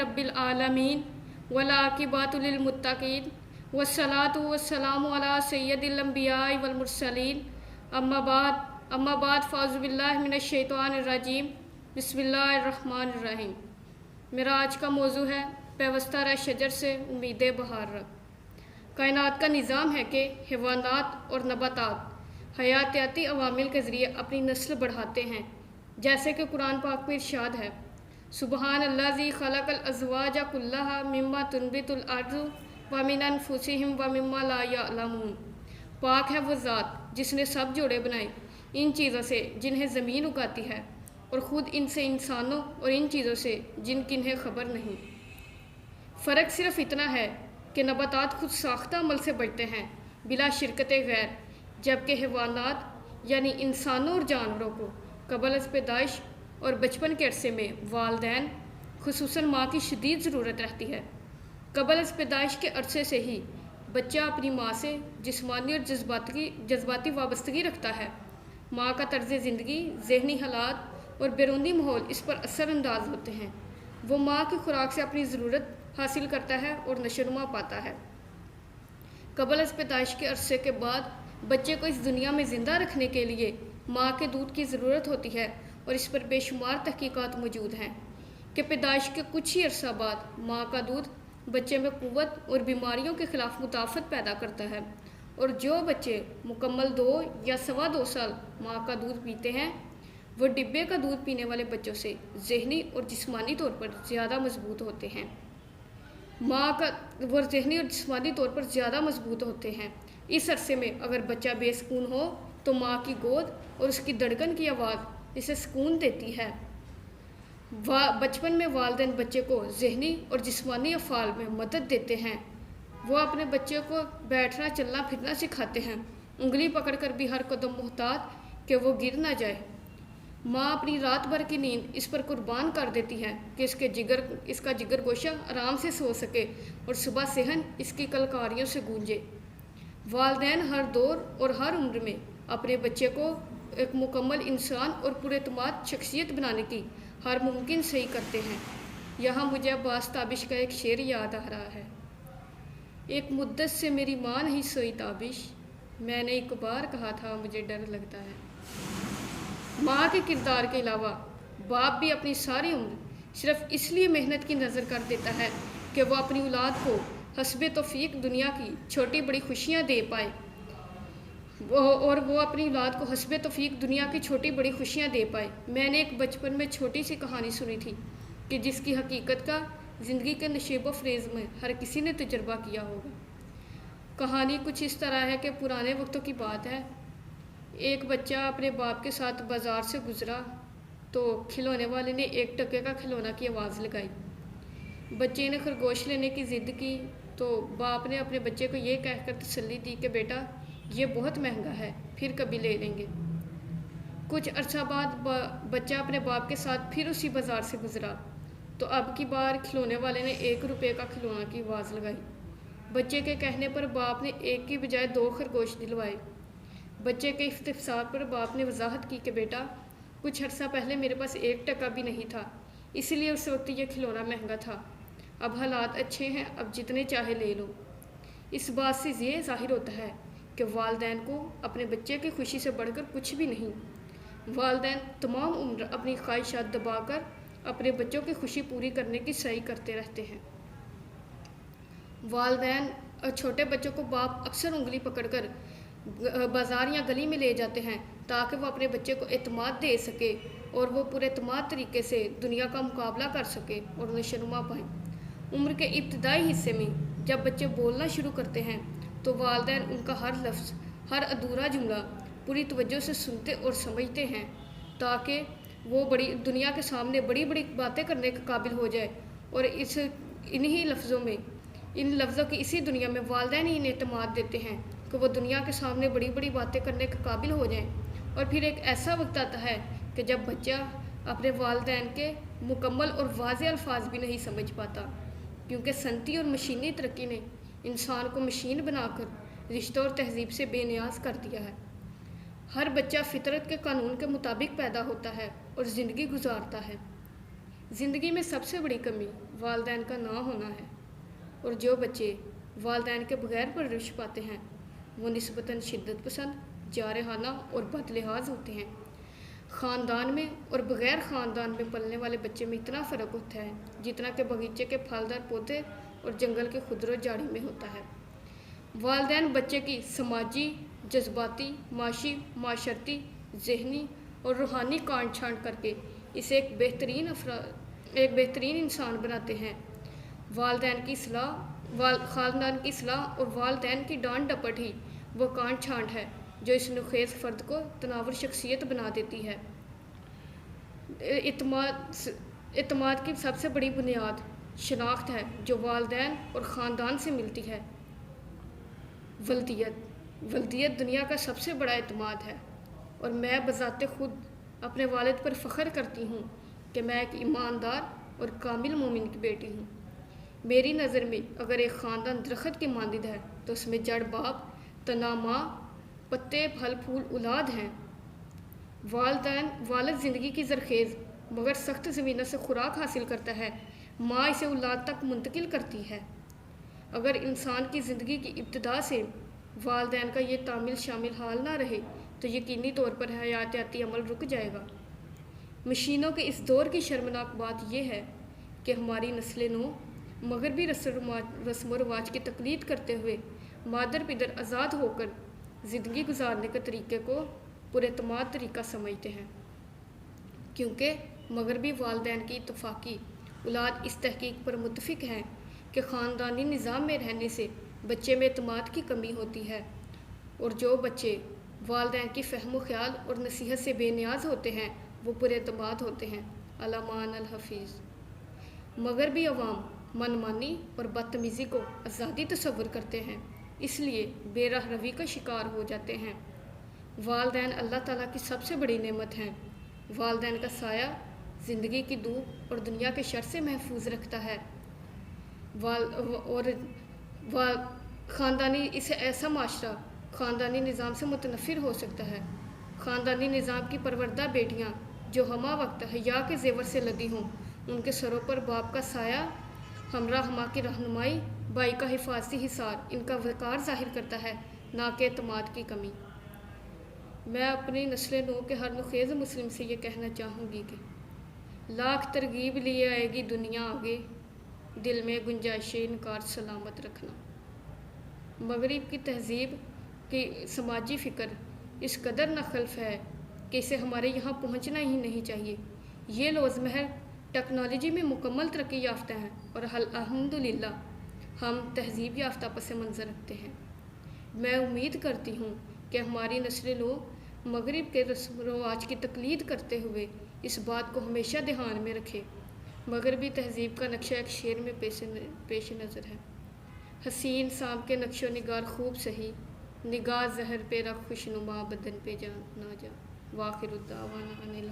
रब्बिल आलमीन वल आक़िबतु लिल मुत्तक़ीन वस्सलातु वस्सलामु अला सय्यदिल अंबिया वल मुरसलीन अम्मा बाद फ़ाउज़ु बिल्लाहि मिनश शैतानिर रजीम बिस्मिल्लाहिर रहमानिर रहीम। मेरा आज का मौजू है पेवस्ता शजर से उम्मीद बहार। कायनात का निज़ाम है कि हैवानात और नबातात हयातियाती अवामिल के ज़रिए अपनी नस्ल बढ़ाते हैं, जैसे कि कुरान पाक में इरशाद है, सुबहान अल्लाज़ी खलक़ल अज़वाज कुल्लहा मिम्मा तुनबितुल अर्ज़ु व मिन अनफुसिहिम व मिम्मा ला यअलमून। पाक है वो ज़ात जिसने सब जोड़े बनाए इन चीज़ों से जिन्हें ज़मीन उगाती है, और ख़ुद इनसे इंसानों और इन चीज़ों से जिनकी खबर नहीं। फ़र्क सिर्फ इतना है कि नबातात खुद साख्ता अमल से बढ़ते हैं बिला शिरकत गैर, जबकि हैवानात यानी इंसानों और जानवरों को क़ब्ल अज़ पैदाइश और बचपन के अरसे में वालिदैन खुसूसन माँ की शदीद ज़रूरत रहती है। क़ब्ल अज़ पैदाइश के अरसे से ही बच्चा अपनी माँ से जिस्मानी और जज्बाती वाबस्तगी रखता है। माँ का तर्ज़ ज़िंदगी, ज़हनी हालात और बैरूनी माहौल इस पर असरअंदाज होते हैं। वो माँ की खुराक से अपनी ज़रूरत हासिल करता है और नशोनुमा पाता है। क़ब्ल अज़ पैदाइश के अरसे के बाद बच्चे को इस दुनिया में ज़िंदा रखने के लिए माँ के दूध की ज़रूरत होती है, और इस पर बेशुमार तहकीकात मौजूद हैं कि पैदाइश के कुछ ही अरसा बाद माँ का दूध बच्चे में क़ुव्वत और बीमारियों के ख़िलाफ़ मुदाफ़त पैदा करता है, और जो बच्चे मुकम्मल 2 या सवा 2 साल माँ का दूध पीते हैं वो डिब्बे का दूध पीने वाले बच्चों से ज़हनी और जिस्मानी तौर पर ज़्यादा मजबूत होते हैं। वो ज़हनी और जिस्मानी तौर पर ज़्यादा मजबूत होते हैं। इस अरसे में अगर बच्चा बेसुकून हो तो माँ की गोद और उसकी धड़कन की आवाज़ इसे सुकून देती है। बचपन में वालिदैन बच्चे को ज़हनी और जिस्मानी अफ़ाल में मदद देते हैं। वो अपने बच्चे को बैठना चलना फिरना सिखाते हैं, उंगली पकड़कर भी हर कदम मोहतात कि वो गिर ना जाए। माँ अपनी रात भर की नींद इस पर कुर्बान कर देती है कि इसका जिगर गोशा आराम से सो सके और सुबह सेहन इसकी कलकारियों से गूंजे। वालिदैन हर दौर और हर उम्र में अपने बच्चे को एक मुकम्मल इंसान और पुरएतमाद शख्सियत बनाने की हर मुमकिन सही करते हैं। यहाँ मुझे अब्बास ताबिश का एक शेर याद आ रहा है, एक मुद्दत से मेरी माँ नहीं सोई ताबिश, मैंने एक बार कहा था मुझे डर लगता है। माँ के किरदार के अलावा बाप भी अपनी सारी उम्र सिर्फ इसलिए मेहनत की नज़र कर देता है कि वह अपनी औलाद को हस्बे तौफीक दुनिया की छोटी बड़ी खुशियाँ दे पाए, और वो अपनी औलाद को हस्बे तौफीक दुनिया की छोटी बड़ी खुशियाँ दे पाए। मैंने एक बचपन में छोटी सी कहानी सुनी थी कि जिसकी हकीकत का ज़िंदगी के नशेब फ्रेज़ में हर किसी ने तजुर्बा किया होगा। कहानी कुछ इस तरह है कि पुराने वक्तों की बात है। एक बच्चा अपने बाप के साथ बाज़ार से गुज़रा तो खिलौने वाले ने 1 टके का खिलौना की आवाज़ लगाई। बच्चे ने खरगोश लेने की ज़िद की तो बाप ने अपने बच्चे को ये कहकर तसल्ली दी कि बेटा ये बहुत महंगा है, फिर कभी ले लेंगे। कुछ अर्सा बाद बच्चा अपने बाप के साथ फिर उसी बाज़ार से गुज़रा तो अब की बार खिलौने वाले ने 1 रुपये का खिलौना की आवाज़ लगाई। बच्चे के कहने पर बाप ने 1 की बजाय 2 खरगोश दिलवाए। बच्चे के इफ्तिसार पर बाप ने वजाहत की कि बेटा कुछ अर्सा पहले मेरे पास 1 टका भी नहीं था, इसलिए उस वक्त ये खिलौना महंगा था। अब हालात अच्छे हैं, अब जितने चाहे ले लो। इस बात से ये ज़ाहिर होता है कि वालिदैन को अपने बच्चे की खुशी से बढ़कर कुछ भी नहीं। वालिदैन तमाम उम्र अपनी ख्वाहिशात दबाकर अपने बच्चों की खुशी पूरी करने की सही करते रहते हैं। वालिदैन और छोटे बच्चों को बाप अक्सर उंगली पकड़कर बाज़ार या गली में ले जाते हैं ताकि वो अपने बच्चे को एतमाद दे सके और वो पूरे एतमाद तरीके से दुनिया का मुकाबला कर सके और नशोनुमा पाए। उम्र के इब्तदाई हिस्से में जब बच्चे बोलना शुरू करते हैं तो वालिदैन उनका हर लफ्ज़, हर अधूरा जुमला पूरी तवज्जो से सुनते और समझते हैं ताकि वो दुनिया के सामने बड़ी बड़ी बातें करने के काबिल हो जाए, और इन लफ्ज़ों की इसी दुनिया में वालिदैन ही इन्हें एतमाद देते हैं कि वो दुनिया के सामने बड़ी बड़ी बातें करने के काबिल हो जाएं। और फिर एक ऐसा वक्त आता है कि जब बच्चा अपने वालिदैन के मुकम्मल और वाज़ेह अल्फाज भी नहीं समझ पाता, क्योंकि सनती और मशीनी तरक्की ने इंसान को मशीन बनाकर रिश्तों और तहजीब से बेनियाज कर दिया है। हर बच्चा फितरत के कानून के मुताबिक पैदा होता है और ज़िंदगी गुजारता है। ज़िंदगी में सबसे बड़ी कमी वालिदैन का ना होना है, और जो बच्चे वालिदैन के बगैर परवरिश पाते हैं वो निस्बतन शिद्दत पसंद, जारहाना और बदलिहाज होते हैं। ख़ानदान में और बग़ैर ख़ानदान में पलने वाले बच्चे में इतना फ़र्क होता है जितना कि बगीचे के फलदार पौधे और जंगल के खुदरो झाड़ी में होता है। वालिदैन बच्चे की समाजी, जज्बाती, माशी, माशरती, ज़हनी और रूहानी काट छांट करके इसे एक बेहतरीन इंसान बनाते हैं। वालिदैन की ख़ानदान की सलाह और वालिदैन की डांट डपट ही वो काट छांट है जो इस नुखेज़ फ़र्द को तनावर शख्सियत बना देती है। इत्माद की सबसे बड़ी बुनियाद शनाख्त है जो वालिदैन और ख़ानदान से मिलती है। वल्दियत दुनिया का सबसे बड़ा इत्माद है, और मैं बज़ाते खुद अपने वालिद पर फ़ख्र करती हूँ कि मैं एक ईमानदार और कामिल मोमिन की बेटी हूँ। मेरी नज़र में अगर एक ख़ानदान दरख्त की मानद है तो उसमें जड़ बाप, तना माँ, पत्ते फल फूल औलाद हैं। वालिद ज़िंदगी की ज़रखेज़ मगर सख्त ज़मीनों से खुराक हासिल करता है, माँ इसे औलाद तक मुंतकिल करती है। अगर इंसान की ज़िंदगी की इब्तिदा से वालिदैन का ये तामिल शामिल हाल ना रहे तो यकीनी तौर पर हयातियाती अमल रुक जाएगा। मशीनों के इस दौर की शर्मनाक बात यह है कि हमारी नस्ल नौ मगरबी रस्म व रवाज की तकलीद करते हुए मादर पिदर आज़ाद होकर ज़िंदगी गुजारने के तरीके को पुरएतमाद तरीका समझते हैं, क्योंकि मगरबी वालिदैन की इत्तफाकी औलाद इस तहकीक पर मुत्तफ़िक हैं कि ख़ानदानी निज़ाम में रहने से बच्चे में एतमाद की कमी होती है, और जो बच्चे वालिदैन की फ़हम ख्याल और नसीहत से बेनियाज होते हैं वो पुरएतमाद होते हैं। अल्लामान अल हफ़ीज़। मगरबी अवाम मनमानी और बदतमीज़ी को आज़ादी तस्वुर करते हैं, इसलिए बेराह रवी का शिकार हो जाते हैं। वालिदैन अल्लाह ताला की सबसे बड़ी नेमत हैं। वालिदैन का साया ज़िंदगी की धूप और दुनिया के शर से महफूज रखता है। ख़ानदानी इसे ऐसा माशरा ख़ानदानी निज़ाम से मुतनफ़िर हो सकता है। ख़ानदानी निज़ाम की परवरदा बेटियाँ जो हमा वक्त हया के ज़ेवर से लदी हों, उनके सरों पर बाप का साया, हमरा हमा की रहनुमाई, भाई का हिफाजती हिसार इनका वक़ार ज़ाहिर करता है, ना कि एतमाद की कमी। मैं अपनी नस्ल नौ के हर नुखेज़ मुस्लिम से ये कहना चाहूँगी कि लाख तरगीब लिए आएगी दुनिया आगे, दिल में गुंजाइश इनकार सलामत रखना। मगरिब की तहज़ीब की समाजी फ़िक्र इस कदर नखल्फ है कि इसे हमारे यहाँ पहुँचना ही नहीं चाहिए। ये रोज़महर टेक्नोलॉजी में मुकम्मल तरक्की याफ्ता हैं और अल्हम्दुलिल्लाह हम तहज़ीब याफ्ता पस मंज़र रखते हैं। मैं उम्मीद करती हूँ कि हमारी नस्ल लोग मगरिब के रस्म रवाज की तकलीद करते हुए इस बात को हमेशा ध्यान में रखें। मगरबी तहज़ीब का नक्शा एक शेर में पेश नज़र है। हसीन शाम के नक्शो निगार खूब सही, निगाह जहर पे रख खुशनुमा बदन पे जा ना जा। वाखिरुद्दावाना अनिल